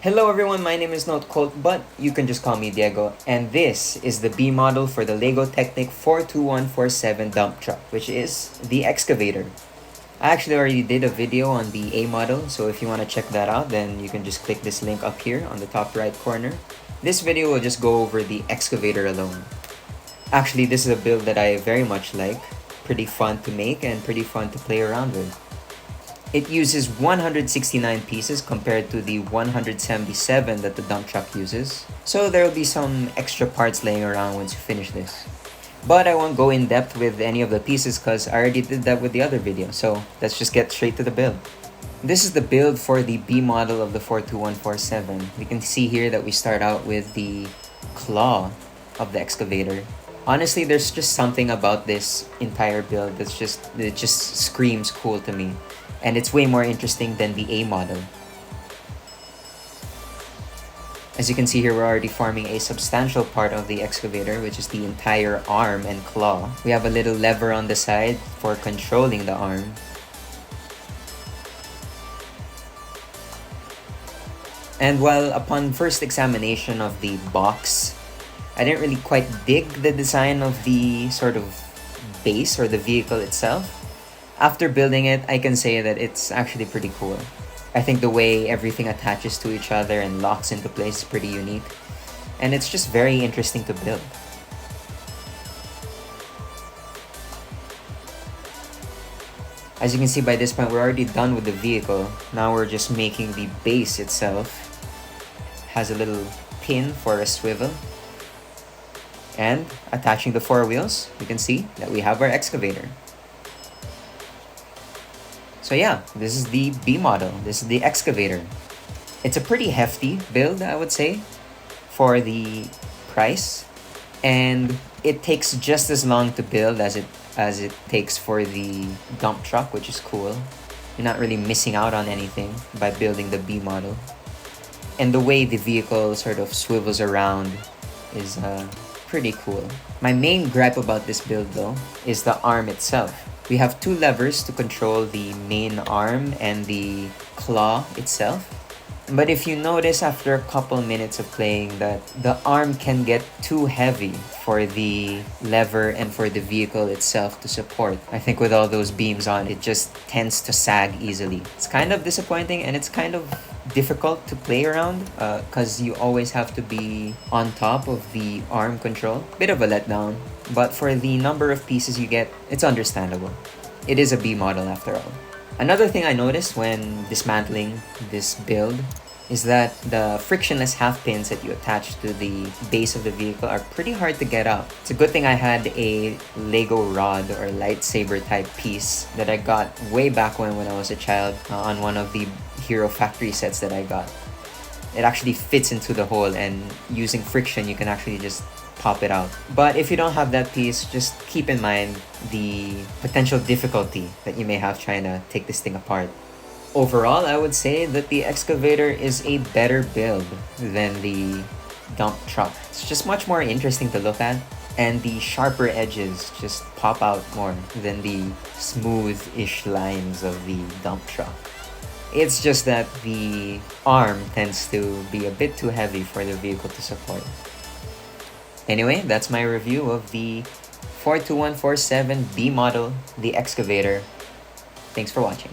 Hello everyone, my name is not Colt, but you can just call me Diego, and this is the B model for the Lego Technic 42147 dump truck, which is the excavator. I actually already did a video on the A model, so if you want to check that out, then you can just click this link up here on the top right corner. This video will just go over the excavator alone. Actually, this is a build that I very much like, pretty fun to make and pretty fun to play around with. It uses 169 pieces compared to the 177 that the dump truck uses. So there will be some extra parts laying around once you finish this. But I won't go in depth with any of the pieces because I already did that with the other video. So let's just get straight to the build. This is the build for the B model of the 42147. We can see here that we start out with the claw of the excavator. Honestly, there's just something about this entire build it just screams cool to me. And it's way more interesting than the A model. As you can see here, we're already forming a substantial part of the excavator, which is the entire arm and claw. We have a little lever on the side for controlling the arm. And while upon first examination of the box, I didn't really quite dig the design of the sort of base or the vehicle itself. After building it, I can say that it's actually pretty cool. I think the way everything attaches to each other and locks into place is pretty unique. And it's just very interesting to build. As you can see by this point, we're already done with the vehicle. Now we're just making the base itself. Has a little pin for a swivel. And attaching the four wheels, you can see that we have our excavator. So yeah, this is the B model. This is the excavator. It's a pretty hefty build, I would say, for the price. And it takes just as long to build as it takes for the dump truck, which is cool. You're not really missing out on anything by building the B model. And the way the vehicle sort of swivels around is pretty cool. My main gripe about this build though is the arm itself. We have two levers to control the main arm and the claw itself. But if you notice after a couple minutes of playing that the arm can get too heavy for the lever and for the vehicle itself to support. I think with all those beams on, it just tends to sag easily. It's kind of disappointing and it's kind of difficult to play around because you always have to be on top of the arm control. Bit of a letdown, but for the number of pieces you get, it's understandable. It is a B model after all. Another thing I noticed when dismantling this build is that the frictionless half pins that you attach to the base of the vehicle are pretty hard to get out. It's a good thing I had a Lego rod or lightsaber type piece that I got way back when I was a child on one of the Hero Factory sets that I got. It actually fits into the hole, and using friction you can actually just pop it out. But if you don't have that piece, just keep in mind the potential difficulty that you may have trying to take this thing apart. Overall, I would say that the excavator is a better build than the dump truck. It's just much more interesting to look at, and the sharper edges just pop out more than the smooth-ish lines of the dump truck. It's just that the arm tends to be a bit too heavy for the vehicle to support. Anyway, that's my review of the 42147 B model, the excavator. Thanks for watching.